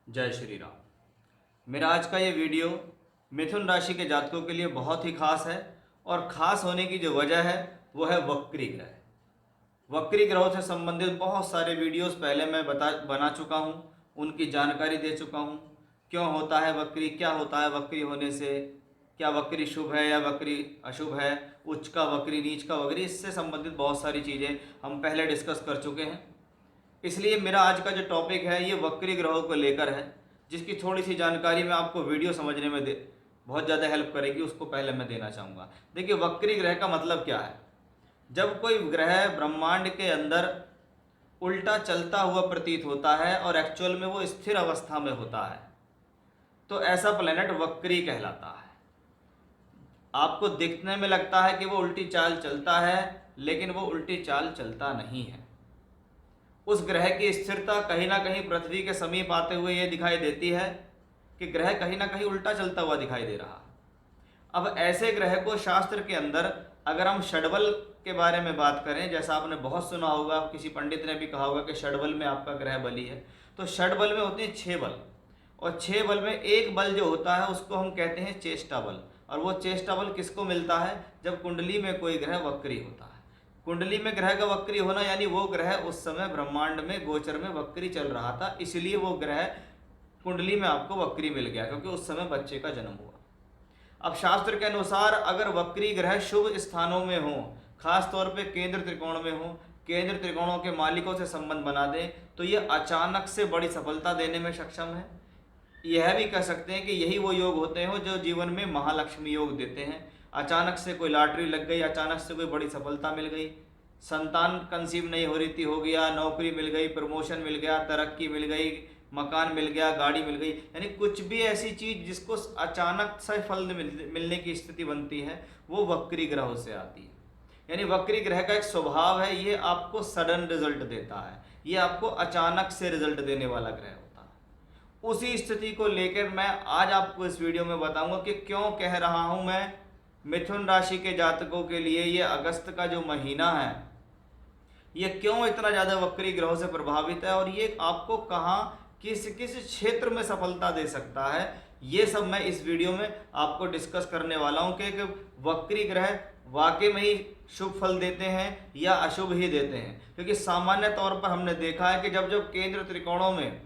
जय श्री राम। मेरा आज का ये वीडियो मिथुन राशि के जातकों के लिए बहुत ही खास है और ख़ास होने की जो वजह है वो है वक्री ग्रह। वक्री ग्रहों से संबंधित बहुत सारे वीडियोस पहले मैं बना चुका हूँ, उनकी जानकारी दे चुका हूँ। क्यों होता है वक्री, क्या होता है वक्री होने से, क्या वक्री शुभ है या वक्री अशुभ है, उच्च का वक्री, नीच का वक्री, इससे संबंधित बहुत सारी चीज़ें हम पहले डिस्कस कर चुके हैं। इसलिए मेरा आज का जो टॉपिक है ये वक्री ग्रहों को लेकर है, जिसकी थोड़ी सी जानकारी मैं आपको वीडियो समझने में बहुत ज़्यादा हेल्प करेगी, उसको पहले मैं देना चाहूँगा। देखिए, वक्री ग्रह का मतलब क्या है। जब कोई ग्रह ब्रह्मांड के अंदर उल्टा चलता हुआ प्रतीत होता है और एक्चुअल में वो स्थिर अवस्था में होता है, तो ऐसा प्लेनेट वक्री कहलाता है। आपको दिखने में लगता है कि वो उल्टी चाल चलता है, लेकिन वो उल्टी चाल चलता नहीं है। उस ग्रह की स्थिरता कहीं ना कहीं पृथ्वी के समीप आते हुए ये दिखाई देती है कि ग्रह कहीं ना कहीं उल्टा चलता हुआ दिखाई दे रहा है। अब ऐसे ग्रह को शास्त्र के अंदर अगर हम षडबल के बारे में बात करें, जैसा आपने बहुत सुना होगा, किसी पंडित ने भी कहा होगा कि षडबल में आपका ग्रह बली है, तो षडबल में होते हैं 6 बल, और 6 बल में एक बल जो होता है उसको हम कहते हैं चेष्टा बल। और वो चेष्टा बल किसको मिलता है? जब कुंडली में कोई ग्रह वक्री होता है। कुंडली में ग्रह का वक्री होना यानी वो ग्रह उस समय ब्रह्मांड में गोचर में वक्री चल रहा था, इसलिए वो ग्रह कुंडली में आपको वक्री मिल गया, क्योंकि उस समय बच्चे का जन्म हुआ। अब शास्त्र के अनुसार अगर वक्री ग्रह शुभ स्थानों में हो, खास तौर पे केंद्र त्रिकोण में हो, केंद्र त्रिकोणों के मालिकों से संबंध बना दे, तो ये अचानक से बड़ी सफलता देने में सक्षम है। यह भी कह सकते हैं कि यही वो योग होते हैं जो जीवन में महालक्ष्मी योग देते हैं। अचानक से कोई लॉटरी लग गई, अचानक से कोई बड़ी सफलता मिल गई, संतान कंसीव नहीं हो रही थी, हो गया, नौकरी मिल गई, प्रमोशन मिल गया, तरक्की मिल गई, मकान मिल गया, गाड़ी मिल गई, यानी कुछ भी ऐसी चीज़ जिसको अचानक से फल मिलने की स्थिति बनती है, वो वक्री ग्रहों से आती है। यानी वक्री ग्रह का एक स्वभाव है, ये आपको सडन रिजल्ट देता है, ये आपको अचानक से रिजल्ट देने वाला ग्रह होता है। उसी स्थिति को लेकर मैं आज आपको इस वीडियो में बताऊंगा कि क्यों कह रहा हूं मैं मिथुन राशि के जातकों के लिए ये अगस्त का जो महीना है ये क्यों इतना ज़्यादा वक्री ग्रहों से प्रभावित है, और ये आपको कहाँ किस किस क्षेत्र में सफलता दे सकता है, ये सब मैं इस वीडियो में आपको डिस्कस करने वाला हूँ कि वक्री ग्रह वाकई में ही शुभ फल देते हैं या अशुभ ही देते हैं। क्योंकि सामान्य तौर पर हमने देखा है कि जब जब केंद्र त्रिकोणों में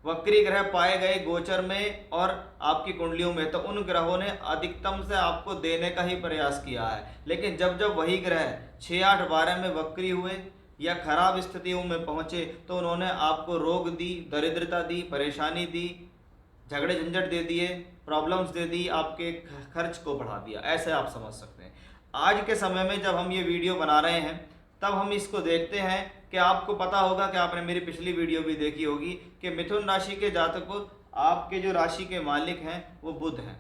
वक्री ग्रह पाए गए गोचर में और आपकी कुंडलियों में, तो उन ग्रहों ने अधिकतम से आपको देने का ही प्रयास किया है। लेकिन जब जब वही ग्रह 6, 8, 12 में वक्री हुए या खराब स्थितियों में पहुंचे, तो उन्होंने आपको रोग दी, दरिद्रता दी, परेशानी दी, झगड़े झंझट दे दिए, प्रॉब्लम्स दे दी, आपके खर्च को बढ़ा दिया। ऐसे आप समझ सकते हैं। आज के समय में जब हम ये वीडियो बना रहे हैं, तब हम इसको देखते हैं कि आपको पता होगा कि आपने मेरी पिछली वीडियो भी देखी होगी कि मिथुन राशि के जातकों, आपके जो राशि के मालिक हैं वो बुध हैं,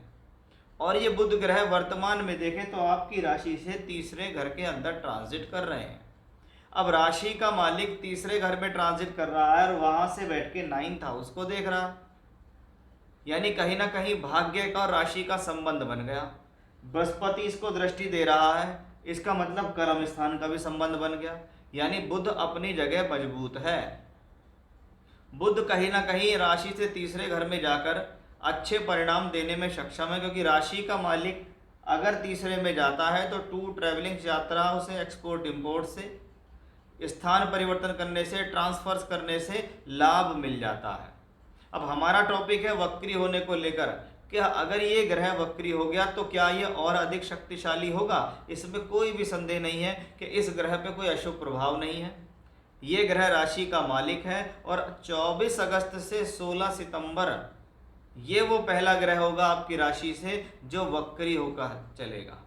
और ये बुध ग्रह वर्तमान में देखें तो आपकी राशि से तीसरे घर के अंदर ट्रांजिट कर रहे हैं। अब राशि का मालिक तीसरे घर में ट्रांजिट कर रहा है और वहां से बैठ के 9th हाउस को देख रहा है, यानी कहीं ना कहीं भाग्य का और राशि का संबंध बन गया। बृहस्पति इसको दृष्टि दे रहा है, इसका मतलब कर्म स्थान का भी संबंध बन गया, यानी बुध अपनी जगह मजबूत है। बुध कहीं ना कहीं राशि से तीसरे घर में जाकर अच्छे परिणाम देने में सक्षम है, क्योंकि राशि का मालिक अगर तीसरे में जाता है तो टूर, ट्रैवलिंग, यात्राओं से, एक्सपोर्ट इंपोर्ट से, स्थान परिवर्तन करने से, ट्रांसफर्स करने से लाभ मिल जाता है। अब हमारा टॉपिक है वक्री होने को लेकर कि अगर ये ग्रह वक्री हो गया तो क्या ये और अधिक शक्तिशाली होगा। इसमें कोई भी संदेह नहीं है कि इस ग्रह पे कोई अशुभ प्रभाव नहीं है। ये ग्रह राशि का मालिक है और 24 अगस्त से 16 सितंबर ये वो पहला ग्रह होगा आपकी राशि से जो वक्री होकर चलेगा।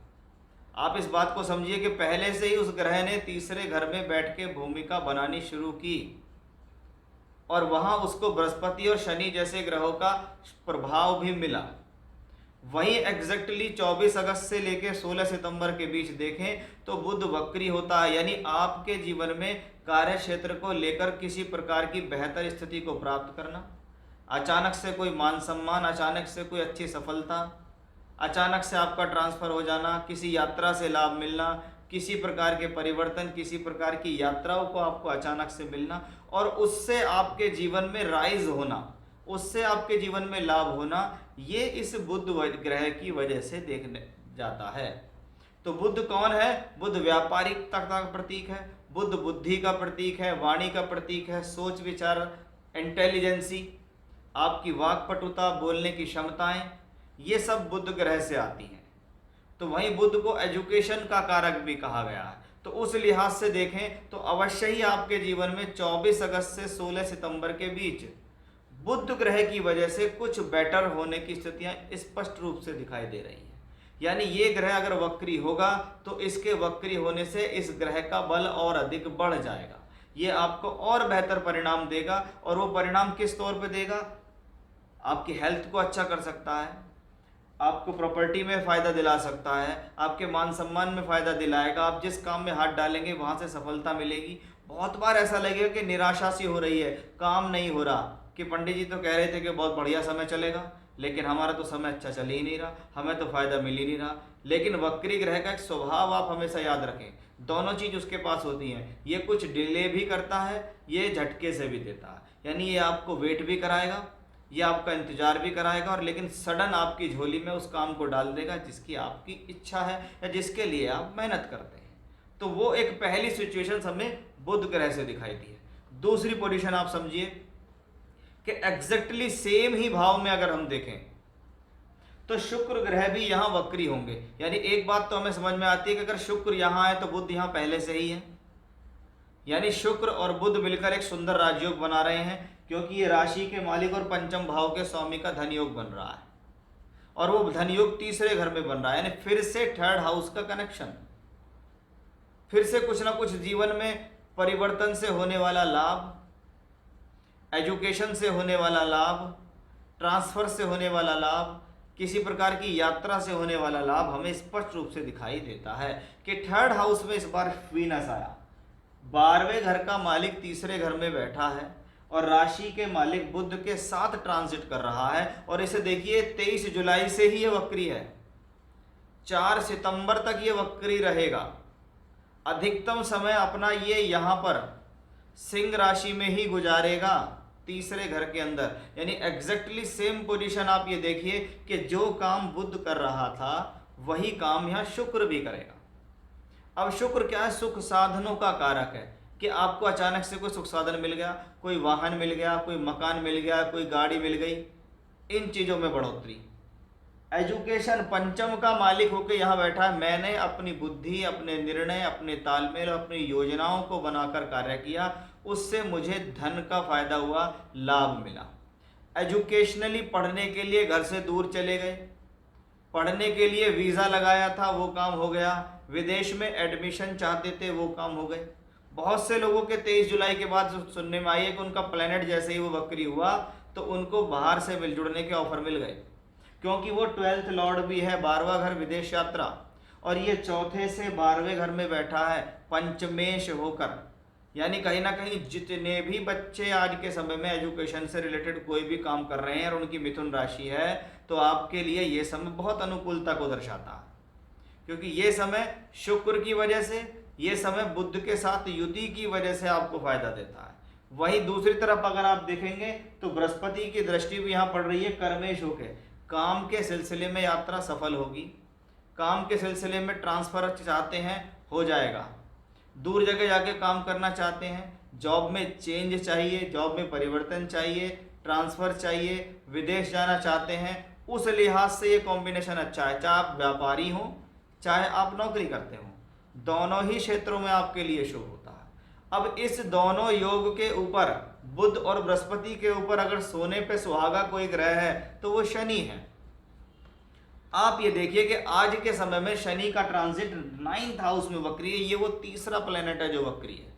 आप इस बात को समझिए कि पहले से ही उस ग्रह ने तीसरे घर में बैठ के भूमिका बनानी शुरू की, और वहां उसको बृहस्पति और शनि जैसे ग्रहों का प्रभाव भी मिला। वहीं एग्जैक्टली 24 अगस्त से लेकर 16 सितंबर के बीच देखें तो बुध वक्री होता है, यानी आपके जीवन में कार्य क्षेत्र को लेकर किसी प्रकार की बेहतर स्थिति को प्राप्त करना, अचानक से कोई मान सम्मान, अचानक से कोई अच्छी सफलता, अचानक से आपका ट्रांसफ़र हो जाना, किसी यात्रा से लाभ मिलना, किसी प्रकार के परिवर्तन, किसी प्रकार की यात्राओं को आपको अचानक से मिलना, और उससे आपके जीवन में राइज होना, उससे आपके जीवन में लाभ होना, ये इस बुध ग्रह की वजह से देखने जाता है। तो बुध कौन है? बुध व्यापारिकता का प्रतीक है, बुध बुद्धि का प्रतीक है, वाणी का प्रतीक है, सोच विचार, इंटेलिजेंसी, आपकी वाक्पटुता, बोलने की क्षमताएं, ये सब बुध ग्रह से आती हैं। तो वहीं बुध को एजुकेशन का कारक भी कहा गया है। तो उस लिहाज से देखें तो अवश्य ही आपके जीवन में 24 अगस्त से 16 सितंबर के बीच बुध ग्रह की वजह से कुछ बेटर होने की स्थितियां स्पष्ट रूप से दिखाई दे रही हैं। यानी ये ग्रह अगर वक्री होगा तो इसके वक्री होने से इस ग्रह का बल और अधिक बढ़ जाएगा, ये आपको और बेहतर परिणाम देगा। और वो परिणाम किस तौर पे देगा? आपकी हेल्थ को अच्छा कर सकता है, आपको प्रॉपर्टी में फ़ायदा दिला सकता है, आपके मान सम्मान में फ़ायदा दिलाएगा, आप जिस काम में हाथ डालेंगे वहाँ से सफलता मिलेगी। बहुत बार ऐसा लगेगा कि निराशा सी हो रही है, काम नहीं हो रहा, कि पंडित जी तो कह रहे थे कि बहुत बढ़िया समय चलेगा, लेकिन हमारा तो समय अच्छा चल ही नहीं रहा, हमें तो फ़ायदा मिल ही नहीं रहा। लेकिन वक्री ग्रह का एक स्वभाव आप हमेशा याद रखें, दोनों चीज़ उसके पास होती हैं, ये कुछ डिले भी करता है, ये झटके से भी देता है। यानी ये आपको वेट भी कराएगा, ये आपका इंतजार भी कराएगा, और लेकिन सडन आपकी झोली में उस काम को डाल देगा जिसकी आपकी इच्छा है या जिसके लिए आप मेहनत करते हैं। तो वो एक पहली सिचुएशन हमें बुध ग्रह से दिखाई दी है। दूसरी पोजीशन आप समझिए कि एग्जैक्टली सेम ही भाव में अगर हम देखें तो शुक्र ग्रह भी यहाँ वक्री होंगे। यानी एक बात तो हमें समझ में आती है कि अगर शुक्र यहाँ है तो बुध यहाँ पहले से ही है, यानी शुक्र और बुध मिलकर एक सुंदर राजयोग बना रहे हैं, क्योंकि ये राशि के मालिक और पंचम भाव के स्वामी का धन योग बन रहा है, और वो धन योग तीसरे घर में बन रहा है। यानी फिर से थर्ड हाउस का कनेक्शन, फिर से कुछ ना कुछ जीवन में परिवर्तन से होने वाला लाभ, एजुकेशन से होने वाला लाभ, ट्रांसफर से होने वाला लाभ, किसी प्रकार की यात्रा से होने वाला लाभ हमें स्पष्ट रूप से दिखाई देता है कि थर्ड हाउस में इस बार वीनस आया। 12वें घर का मालिक तीसरे घर में बैठा है और राशि के मालिक बुध के साथ ट्रांजिट कर रहा है। और इसे देखिए 23 जुलाई से ही ये वक्री है, 4 सितंबर तक ये वक्री रहेगा। अधिकतम समय अपना ये यहाँ पर सिंह राशि में ही गुजारेगा, तीसरे घर के अंदर। यानी एग्जैक्टली सेम पोजीशन आप ये देखिए कि जो काम बुध कर रहा था वही काम यहाँ शुक्र भी करेगा। अब शुक्र क्या है? सुख साधनों का कारक है, कि आपको अचानक से कोई सुख साधन मिल गया, कोई वाहन मिल गया, कोई मकान मिल गया, कोई गाड़ी मिल गई, इन चीज़ों में बढ़ोतरी। एजुकेशन, पंचम का मालिक होकर यहाँ बैठा है, मैंने अपनी बुद्धि, अपने निर्णय, अपने तालमेल, अपनी योजनाओं को बनाकर कार्य किया, उससे मुझे धन का फायदा हुआ, लाभ मिला। एजुकेशनली पढ़ने के लिए घर से दूर चले गए, पढ़ने के लिए वीज़ा लगाया था, वो काम हो गया। विदेश में एडमिशन चाहते थे, वो काम हो गए। बहुत से लोगों के 23 जुलाई के बाद सुनने में आई है कि उनका प्लैनेट जैसे ही वो वक्री हुआ तो उनको बाहर से मिल जुड़ने के ऑफर मिल गए, क्योंकि वो 12th लॉर्ड भी है, 12वां घर विदेश यात्रा, और ये चौथे से 12वें घर में बैठा है पंचमेश होकर। यानी कहीं ना कहीं जितने भी बच्चे आज के समय में एजुकेशन से रिलेटेड कोई भी काम कर रहे हैं और उनकी मिथुन राशि है, तो आपके लिए ये समय बहुत अनुकूलता को दर्शाता है, क्योंकि ये समय शुक्र की वजह से, ये समय बुध के साथ युति की वजह से आपको फायदा देता है। वहीं दूसरी तरफ अगर आप देखेंगे तो बृहस्पति की दृष्टि भी यहाँ पड़ रही है कर्मेश होके। काम के सिलसिले में यात्रा सफल होगी, काम के सिलसिले में ट्रांसफर चाहते हैं, हो जाएगा। दूर जगह जाके काम करना चाहते हैं, जॉब में चेंज चाहिए, जॉब में परिवर्तन चाहिए, ट्रांसफ़र चाहिए, विदेश जाना चाहते हैं, उस लिहाज से ये कॉम्बिनेशन अच्छा है। चाहे आप व्यापारी हों, चाहे आप नौकरी करते हों, दोनों ही क्षेत्रों में आपके लिए शुभ होता है। अब इस दोनों योग के ऊपर, बुध और बृहस्पति के ऊपर अगर सोने पे सुहागा कोई ग्रह है तो वो शनि है। आप ये देखिए कि आज के समय में शनि का ट्रांजिट 9th हाउस में वक्री है। ये वो तीसरा प्लेनेट है जो वक्री है,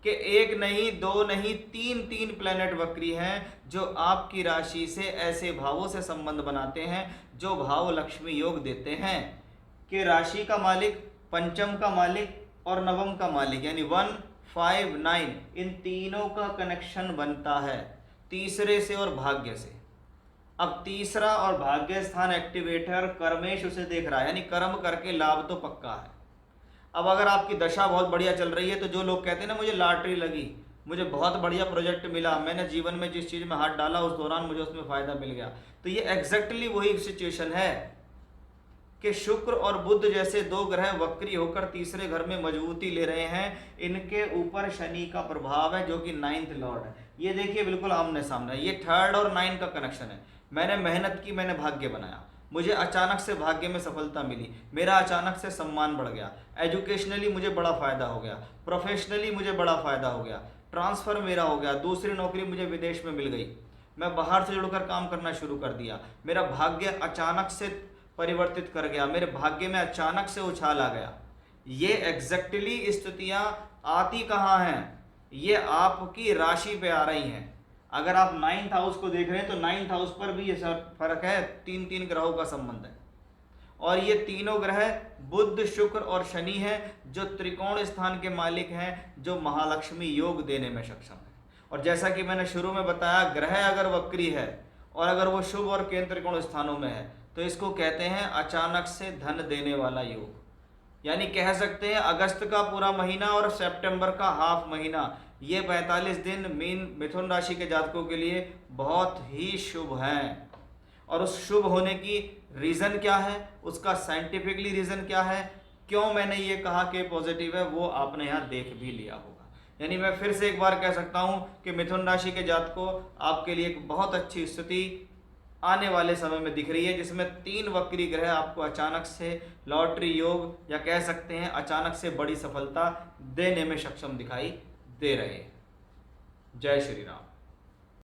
कि एक नहीं, दो नहीं, तीन प्लेनेट वक्री हैं जो आपकी राशि से ऐसे भावों से संबंध बनाते हैं जो भाव लक्ष्मी योग देते हैं, कि राशि का मालिक, पंचम का मालिक और नवम का मालिक, यानी 1, 5, 9, इन तीनों का कनेक्शन बनता है तीसरे से और भाग्य से। अब तीसरा और भाग्य स्थान एक्टिवेटर कर्मेश उसे देख रहा है, यानी कर्म करके लाभ तो पक्का है। अब अगर आपकी दशा बहुत बढ़िया चल रही है तो जो लोग कहते हैं ना मुझे लॉटरी लगी, मुझे बहुत बढ़िया प्रोजेक्ट मिला, मैंने जीवन में जिस चीज़ में हाथ डाला उस दौरान मुझे उसमें फ़ायदा मिल गया। तो ये एग्जैक्टली वही सिचुएशन है कि शुक्र और बुध जैसे दो ग्रह वक्री होकर तीसरे घर में मजबूती ले रहे हैं, इनके ऊपर शनि का प्रभाव है जो कि 9th लॉर्ड है। ये देखिए बिल्कुल आमने सामने, ये 3rd और 9 का कनेक्शन है। मैंने मेहनत की, मैंने भाग्य बनाया, मुझे अचानक से भाग्य में सफलता मिली, मेरा अचानक से सम्मान बढ़ गया, एजुकेशनली मुझे बड़ा फ़ायदा हो गया, प्रोफेशनली मुझे बड़ा फ़ायदा हो गया, ट्रांसफ़र मेरा हो गया, दूसरी नौकरी मुझे विदेश में मिल गई, मैं बाहर से जुड़कर काम करना शुरू कर दिया, मेरा भाग्य अचानक से परिवर्तित कर गया, मेरे भाग्य में अचानक से उछाल आ गया। ये एग्जैक्टली स्थितियाँ आती कहाँ हैं? ये आपकी राशि पे आ रही हैं। अगर आप 9th हाउस को देख रहे हैं तो 9th हाउस पर भी ये फर्क है, 3 ग्रहों का संबंध है। और ये तीनों ग्रह बुध, शुक्र और शनि हैं, जो त्रिकोण स्थान के मालिक हैं, जो महालक्ष्मी योग देने में सक्षम है। और जैसा कि मैंने शुरू में बताया, ग्रह अगर वक्री है और अगर वो शुभ और केंद्र त्रिकोण स्थानों में है तो इसको कहते हैं अचानक से धन देने वाला योग। यानी कह सकते हैं अगस्त का पूरा महीना और सितंबर का हाफ महीना, ये 45 दिन मिथुन राशि के जातकों के लिए बहुत ही शुभ हैं। और उस शुभ होने की रीज़न क्या है, उसका साइंटिफिकली रीज़न क्या है, क्यों मैंने ये कहा कि पॉजिटिव है, वो आपने यहाँ देख भी लिया होगा। यानी मैं फिर से एक बार कह सकता हूँ कि मिथुन राशि के जातकों, आपके लिए एक बहुत अच्छी स्थिति आने वाले समय में दिख रही है, जिसमें 3 वक्री ग्रह आपको अचानक से लॉटरी योग या कह सकते हैं अचानक से बड़ी सफलता देने में सक्षम दिखाई दे रहे हैं। जय श्री राम।